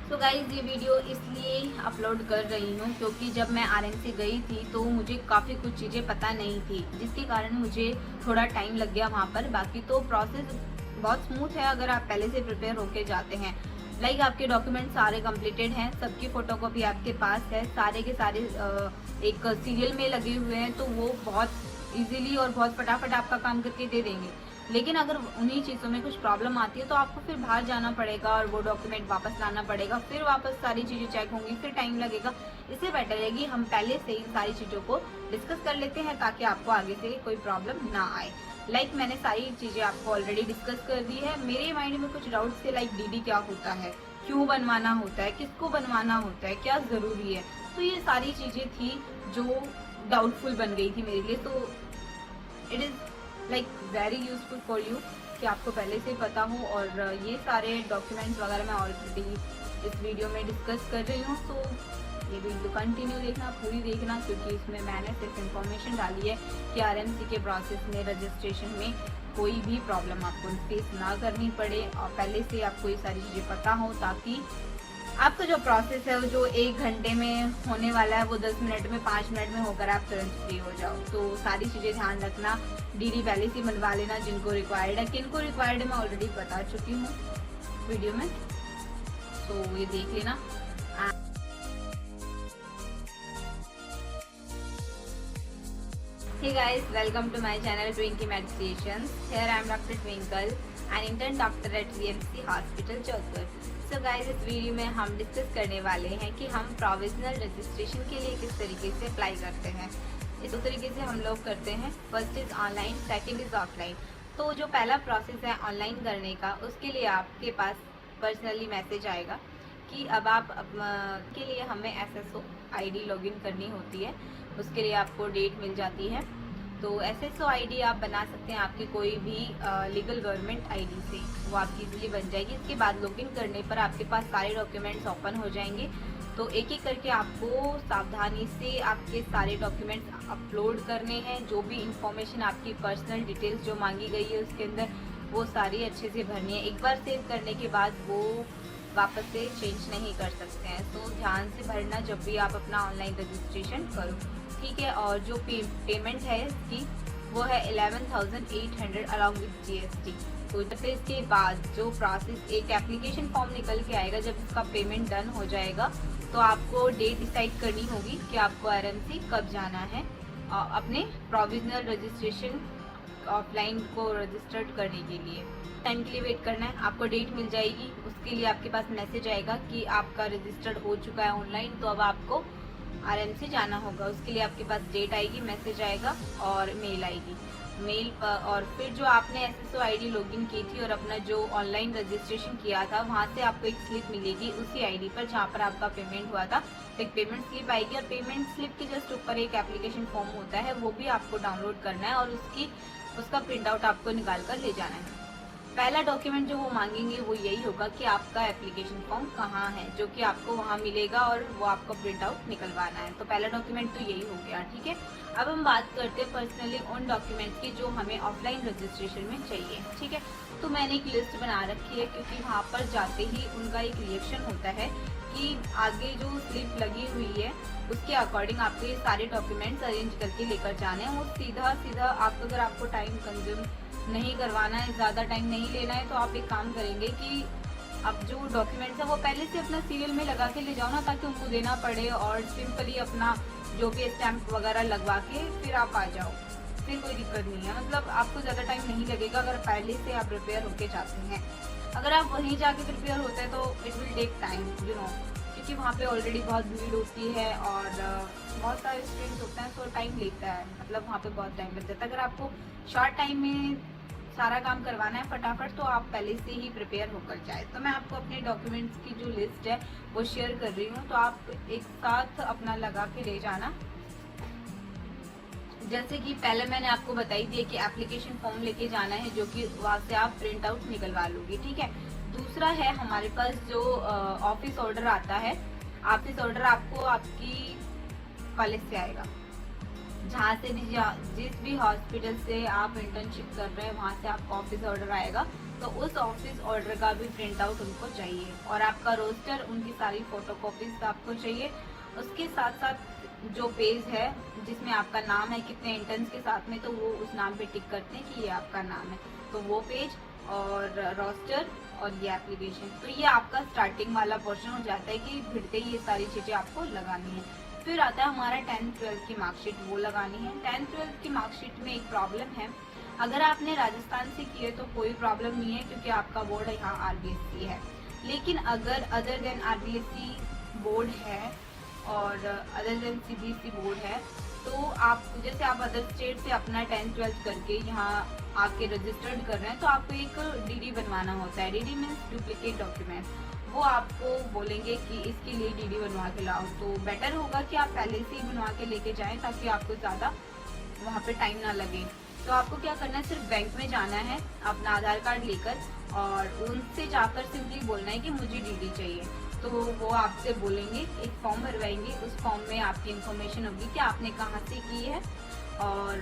So guys ये video इसलिए upload कर रही हूँ क्योंकि जब मैं आरएमसी गई थी तो मुझे काफ़ी कुछ चीज़ें पता नहीं थी, जिसके कारण मुझे थोड़ा टाइम लग गया वहाँ पर। बाकी तो प्रोसेस बहुत स्मूथ है अगर आप पहले से प्रिपेयर होके जाते हैं। लाइक आपके डॉक्यूमेंट सारे कंप्लीटेड हैं, सबकी फोटोकॉपी आपके पास है, सारे के सारे एक सीरियल में लगे हुए हैं, तो वो बहुत इजीली और बहुत फटाफट आपका काम करके दे देंगे। लेकिन अगर उन्हीं चीज़ों में कुछ प्रॉब्लम आती है तो आपको फिर बाहर जाना पड़ेगा और वो डॉक्यूमेंट वापस लाना पड़ेगा, फिर वापस सारी चीज़ें चेक होंगी, फिर टाइम लगेगा। इससे बेटर है कि हम पहले से इन सारी चीज़ों को डिस्कस कर लेते हैं ताकि आपको आगे से कोई प्रॉब्लम ना आए। लाइक मैंने सारी चीज़ें आपको ऑलरेडी डिस्कस कर दी है। मेरे माइंड में कुछ डाउट्स थे, लाइक डीडी क्या होता है, क्यों बनवाना होता है, किसको बनवाना होता है, क्या ज़रूरी है, तो ये सारी चीज़ें थी जो डाउटफुल बन गई थी मेरे लिए। तो it is like very useful for you कि आपको पहले से पता हो। और ये सारे डॉक्यूमेंट्स वगैरह मैं ऑलरेडी इस वीडियो में डिस्कस कर रही हूँ, तो ये वीडियो कंटिन्यू देखना, पूरी देखना, क्योंकि इसमें मैंने सिर्फ इन्फॉर्मेशन डाली है कि आरएमसी के प्रोसेस में रजिस्ट्रेशन में कोई भी प्रॉब्लम आपको फेस ना करनी पड़े और पहले से आपको ये सारी चीज़ें पता हो, ताकि आपका जो प्रोसेस है वो जो 1 घंटे में होने वाला है वो 10 मिनट में 5 मिनट में होकर आप तुरंत फ्री हो जाओ। तो सारी चीज़ें ध्यान रखना, डीडी पहले से बनवा लेना जिनको रिक्वायर्ड है। किनको रिक्वायर्ड है मैं ऑलरेडी बता चुकी हूँ वीडियो में, तो ये देख लेना। Hey guys, welcome to my channel Twinkle Med Creations. Here I am Dr. Twinkle, an intern doctor at VMC Hospital Jodhpur. So guys, इस वीडियो में हम डिस्कस करने वाले हैं कि हम प्रोविजनल रजिस्ट्रेशन के लिए किस तरीके से अप्लाई करते हैं। इस दो तरीके से हम लोग करते हैं, first is online, second is offline. तो जो पहला प्रोसेस है ऑनलाइन करने का, उसके लिए आपके पास पर्सनली मैसेज आएगा कि अब आप के लिए हमें SSO ID लॉगिन करनी होती है। उसके लिए आपको डेट मिल जाती है, तो SSO ID आप बना सकते हैं आपकी कोई भी लीगल गवर्नमेंट ID से, वो आपकी इजीली बन जाएगी। इसके बाद लॉगिन करने पर आपके पास सारे डॉक्यूमेंट्स ओपन हो जाएंगे। तो एक एक करके आपको सावधानी से आपके सारे डॉक्यूमेंट्स अपलोड करने हैं। जो भी इंफॉर्मेशन आपकी पर्सनल डिटेल्स जो मांगी गई है उसके अंदर, वो सारी अच्छे से भरनी है। एक बार सेव करने के बाद वो वापस से चेंज नहीं कर सकते हैं, तो ध्यान से भरना जब भी आप अपना ऑनलाइन रजिस्ट्रेशन करो, ठीक है। और जो पेमेंट है इसकी वो है 11,800 अलॉन्ग विद GST। तो फिर इसके बाद जो प्रोसेस, एक एप्लीकेशन फॉर्म निकल के आएगा, जब इसका पेमेंट डन हो जाएगा तो आपको डेट डिसाइड करनी होगी कि आपको आरएमसी कब जाना है अपने प्रोविजनल रजिस्ट्रेशन ऑफलाइन को रजिस्टर्ड करने के लिए। टाइम के लिए वेट करना है, आपको डेट मिल जाएगी। उसके लिए आपके पास मैसेज आएगा कि आपका रजिस्टर्ड हो चुका है ऑनलाइन, तो अब आपको आरएमसी जाना होगा। उसके लिए आपके पास डेट आएगी, मैसेज आएगा और मेल आएगी। मेल पर और फिर जो आपने SSO ID लॉगिन की थी और अपना जो ऑनलाइन रजिस्ट्रेशन किया था, वहाँ से आपको एक स्लिप मिलेगी उसी ID पर जहाँ पर आपका पेमेंट हुआ था। एक पेमेंट स्लिप आएगी और पेमेंट स्लिप के जस्ट ऊपर एक एप्लीकेशन फॉर्म होता है, वो भी आपको डाउनलोड करना है और उसका प्रिंट आउट आपको निकाल कर ले जाना है। पहला डॉक्यूमेंट जो वो मांगेंगे वो यही होगा कि आपका एप्लीकेशन फॉर्म कहाँ है, जो कि आपको वहाँ मिलेगा और वो आपको प्रिंट आउट निकलवाना है। तो पहला डॉक्यूमेंट तो यही हो गया, ठीक है। अब हम बात करते हैं पर्सनली उन डॉक्यूमेंट्स की जो हमें ऑफलाइन रजिस्ट्रेशन में चाहिए, ठीक है। तो मैंने एक लिस्ट बना रखी है, क्योंकि वहाँ पर जाते ही उनका एक रिएक्शन होता है कि आगे जो स्लिप लगी हुई है उसके अकॉर्डिंग आपको ये सारे डॉक्यूमेंट्स अरेंज करके लेकर जाने हैं। वो सीधा आपको, अगर आपको टाइम कंज्यूम नहीं करवाना है, ज़्यादा टाइम नहीं लेना है, तो आप एक काम करेंगे कि अब जो डॉक्यूमेंट्स है वो पहले से अपना सीरियल में लगा के ले जाओ ना, ताकि उनको देना पड़े, और सिंपली अपना जो भी स्टैम्प वगैरह लगवा के फिर आप आ जाओ, फिर कोई दिक्कत नहीं है। मतलब आपको ज़्यादा टाइम नहीं लगेगा अगर पहले से आप प्रिपेयर होके जाते हैं। अगर आप वहीं जाके प्रिपेयर होते हैं तो it will take time, you know, क्योंकि वहाँ पे ऑलरेडी बहुत भीड़ होती है और बहुत सारे स्टूडेंट्स होते हैं, तो टाइम लेता है, मतलब वहाँ पे बहुत टाइम लग जाता है। अगर आपको शॉर्ट टाइम में सारा काम करवाना है फटाफट, तो आप पहले से ही प्रिपेयर होकर जाए। तो मैं आपको अपने डॉक्यूमेंट्स की जो लिस्ट है वो शेयर कर रही हूँ, तो आप एक साथ अपना लगा के ले जाना। जैसे कि पहले मैंने आपको बताई थी कि एप्लीकेशन फॉर्म लेके जाना है, जो कि वहाँ से आप प्रिंट आउट निकलवा लोगे, ठीक है। दूसरा है हमारे पास जो ऑफिस ऑर्डर आता है। ऑफिस ऑर्डर आपको आपकी कॉलेज से आएगा, जहाँ से भी जिस भी हॉस्पिटल से आप इंटर्नशिप कर रहे हैं वहाँ से आपका ऑफिस ऑर्डर आएगा। तो उस ऑफिस ऑर्डर का भी प्रिंट आउट उनको चाहिए, और आपका रोस्टर, उनकी सारी फोटोकॉपीज आपको चाहिए। उसके साथ साथ जो पेज है जिसमें आपका नाम है, कितने इंटर्न्स के साथ में, तो वो उस नाम पे टिक करते हैं कि ये आपका नाम है, तो वो पेज और रोस्टर और ये एप्लीकेशन। तो ये आपका स्टार्टिंग वाला पोर्शन हो जाता है कि भिड़ते ही ये सारी चीज़ें आपको लगानी है। फिर आता है हमारा 10th-12th की मार्कशीट, वो लगानी है। 10th-12th की मार्कशीट में एक प्रॉब्लम है, अगर आपने राजस्थान से किए तो कोई प्रॉब्लम नहीं है क्योंकि आपका बोर्ड यहाँ RBSC है। लेकिन अगर अदर देन RBSC बोर्ड है और अदर देन CBSE बोर्ड है, तो आप जैसे आप अदर स्टेट से अपना 10th-12th करके यहाँ आके रजिस्टर्ड कर रहे हैं, तो आपको एक DD बनवाना होता है। DD means duplicate document. वो आपको बोलेंगे कि इसके लिए DD बनवा के लाओ, तो बेटर होगा कि आप पहले से ही बनवा के लेके जाएं ताकि आपको ज़्यादा वहाँ पे टाइम ना लगे। तो आपको क्या करना है, सिर्फ बैंक में जाना है अपना आधार कार्ड लेकर, और उनसे जाकर सिंपली बोलना है कि मुझे DD चाहिए। तो वो आपसे बोलेंगे, एक फॉर्म भरवाएंगे, उस फॉर्म में आपकी इन्फॉर्मेशन होगी कि आपने कहाँ से की है और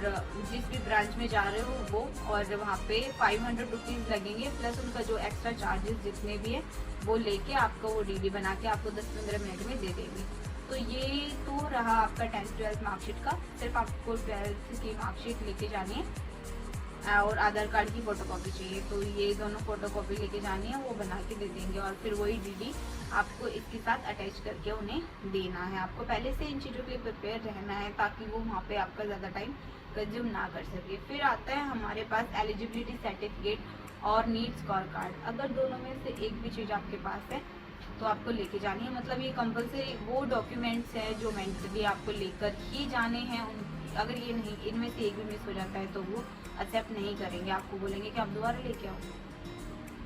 जिस भी ब्रांच में जा रहे हो वो, और वहाँ पे 500 रुपीज़ लगेंगे, प्लस उनका जो एक्स्ट्रा चार्जेस जितने भी है वो लेके आपको वो DD बना के आपको 10-15 मिनट में दे देंगे। तो ये तो रहा आपका 10th-12th मार्कशीट का। सिर्फ आपको 12th की मार्कशीट लेके जानी है और आधार कार्ड की फोटोकॉपी चाहिए, तो ये दोनों फोटोकॉपी लेके जानी है, वो बना के दे देंगे, और फिर वही DD आपको इसके साथ अटैच करके उन्हें देना है। आपको पहले से इन चीज़ों के लिए प्रिपेयर रहना है ताकि वो वहाँ पे आपका ज़्यादा टाइम कंज्यूम ना कर सके। फिर आता है हमारे पास एलिजिबिलिटी सर्टिफिकेट और नीड स्कोर कार्ड। अगर दोनों में से एक भी चीज़ आपके पास है तो आपको लेके जानी है, मतलब ये कंपलसरी वो डॉक्यूमेंट्स है जो मेंटली आपको लेकर ही जाने हैं। अगर ये नहीं, इनमें से एक भी मिस हो जाता है तो वो एक्सेप्ट नहीं करेंगे, आपको बोलेंगे कि आप दोबारा लेके आओ।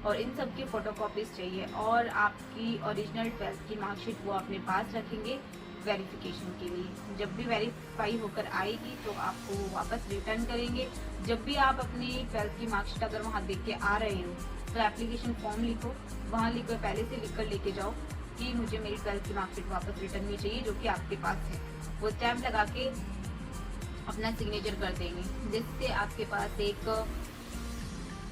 और इन सब की फोटोकॉपीज चाहिए, और आपकी ओरिजिनल 12th की मार्कशीट वो अपने पास रखेंगे वेरिफिकेशन के लिए। जब भी वेरीफाई होकर आएगी तो आपको वो वापस रिटर्न करेंगे। जब भी आप अपनी 12th की मार्कशीट अगर वहाँ देख के आ रहे हो तो एप्लीकेशन फॉर्म लिखो, वहाँ लिखकर पहले से लिखकर लेके जाओ कि मुझे मेरी 12th की मार्कशीट वापस रिटर्न में चाहिए जो कि आपके पास है। वो स्टैम्प लगा के अपना सिग्नेचर कर देंगे, जिससे आपके पास एक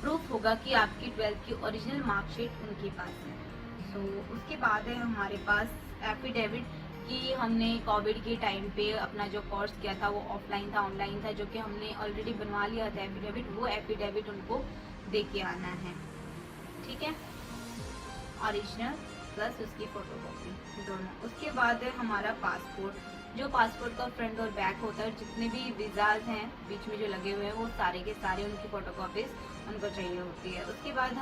प्रूफ होगा कि आपकी 12th की ओरिजिनल मार्कशीट उनके पास है। सो उसके बाद है हमारे पास एफिडेविट कि हमने कोविड के टाइम पे अपना जो कोर्स किया था वो ऑफलाइन था, ऑनलाइन था, जो कि हमने ऑलरेडी बनवा लिया था एफिडेविट, वो एफिडेविट उनको दे के आना है। ठीक है, ओरिजिनल प्लस उसकी फोटोकॉपी दोनों। उसके बाद है हमारा पासपोर्ट, जो पासपोर्ट का फ्रंट और बैक होता है, जितने भी वीज़ाज हैं बीच में जो लगे हुए हैं वो सारे के सारे उनकी फ़ोटोकॉपीज़ उनको चाहिए होती है। उसके बाद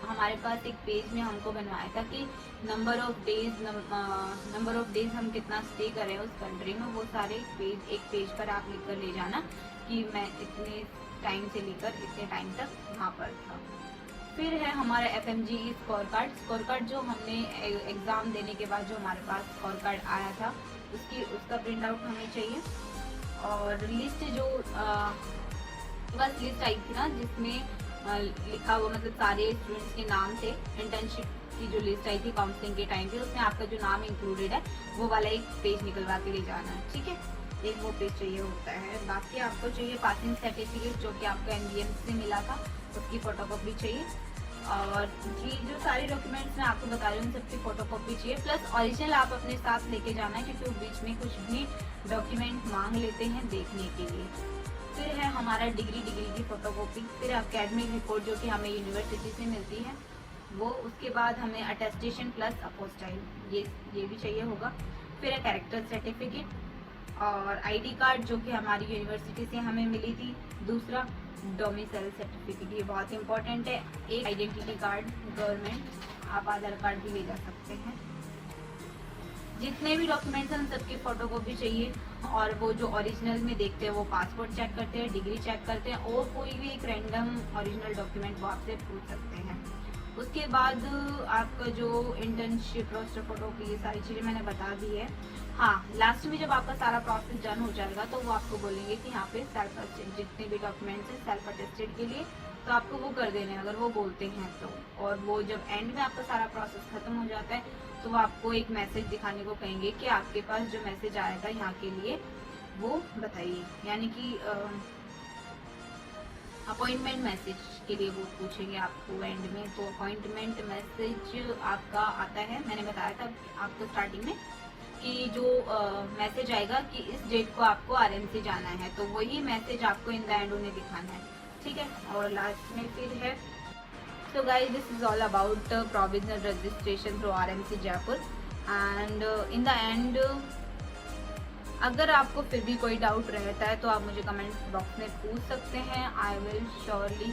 हमारे पास एक पेज में हमको बनवाया था कि नंबर ऑफ डेज हम कितना स्टे करें उस कंट्री में, वो सारे एक पेज पर आप लिख कर ले जाना कि मैं इतने टाइम से लेकर इतने टाइम तक वहाँ पर था। फिर है हमारा FMG स्कोर कार्ड जो हमने एग्ज़ाम देने के बाद जो हमारे पास स्कोर कार्ड आया था उसका प्रिंट आउट हमें चाहिए। और लिस्ट जो बस लिस्ट आई थी ना जिसमें लिखा हुआ मतलब सारे स्टूडेंट्स के नाम थे, इंटर्नशिप की जो लिस्ट आई थी काउंसलिंग के टाइम पे, उसमें आपका जो नाम इंक्लूडेड है वो वाला एक पेज निकलवा के ले जाना है। ठीक है, एक वो पेज चाहिए होता है। बाकी आपको चाहिए पासिंग सर्टिफिकेट जो कि आपको NBM से मिला था, उसकी फोटोकॉपी चाहिए। और जी जो सारे डॉक्यूमेंट्स मैं आपको बता रही हूँ उन सबकी फोटोकॉपी चाहिए, प्लस ओरिजिनल आप अपने साथ लेके जाना है क्योंकि वो बीच में कुछ भी डॉक्यूमेंट मांग लेते हैं देखने के लिए। फिर है हमारा डिग्री की फोटोकॉपी, फिर अकेडमिक रिपोर्ट जो कि हमें यूनिवर्सिटी से मिलती है वो। उसके बाद हमें अटेस्टेशन प्लस अपोस्टाइल ये भी चाहिए होगा। फिर है कैरेक्टर सर्टिफिकेट और ID कार्ड जो कि हमारी यूनिवर्सिटी से हमें मिली थी। दूसरा डोमिसाइल सर्टिफिकेट, ये बहुत इंपॉर्टेंट है। एक आइडेंटिटी कार्ड गवर्नमेंट, आप आधार कार्ड भी ले जा सकते हैं। जितने भी डॉक्यूमेंट्स हैं उन सबकी फोटोकॉपी चाहिए। और वो जो ओरिजिनल में देखते हैं वो पासपोर्ट चेक करते हैं, डिग्री चेक करते हैं, और कोई भी एक रैंडम ओरिजिनल डॉक्यूमेंट वो आपसे पूछ सकते हैं। उसके बाद आपका जो इंटर्नशिप रोस्टर फोटो ये सारी चीज़ें मैंने बता दी है। हाँ, लास्ट में जब आपका सारा प्रोसेस डन हो जाएगा तो वो आपको बोलेंगे कि यहाँ पे सेल्फ अटेस्टेड जितने भी डॉक्यूमेंट्स हैं सेल्फ अटेस्टेड के लिए, तो आपको वो कर देने अगर वो बोलते हैं तो। और वो जब एंड में आपका सारा प्रोसेस खत्म हो जाता है तो वो आपको एक मैसेज दिखाने को कहेंगे कि आपके पास जो मैसेज आया था यहाँ के लिए वो बताइए, यानी कि अपॉइंटमेंट मैसेज के लिए वो पूछेंगे आपको एंड में। तो अपॉइंटमेंट मैसेज आपका आता है, मैंने बताया था आपको स्टार्टिंग में कि जो मैसेज आएगा कि इस डेट को आपको आरएमसी जाना है, तो वही मैसेज आपको इन द एंड उन्हें दिखाना है, ठीक है। और लास्ट में फिर है, so guys this is all about provisional registration through RMC Jaipur and in the end अगर आपको फिर भी कोई डाउट रहता है तो आप मुझे कमेंट बॉक्स में पूछ सकते हैं। I will surely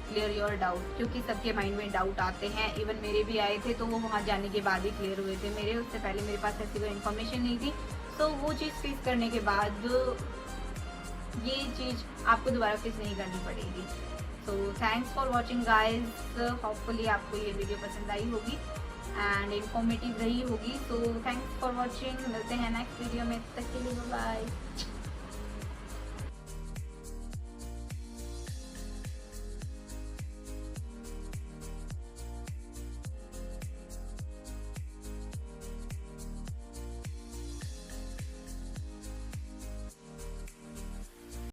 clear your doubt, क्योंकि सबके माइंड में डाउट आते हैं, इवन मेरे भी आए थे, तो वो वहाँ जाने के बाद ही क्लियर हुए थे मेरे। उससे पहले मेरे पास ऐसी कोई इन्फॉर्मेशन नहीं थी, तो वो चीज़ फेस करने के बाद ये चीज़ आपको दोबारा फेस नहीं करनी पड़ेगी। So thanks for watching guys, hopefully आपको ये वीडियो पसंद आई होगी एंड इन्फॉर्मेटिव रही होगी। सो थैंक्स फॉर वॉचिंग, मिलते हैं नेक्स्ट वीडियो में, तब तक के लिए बाय।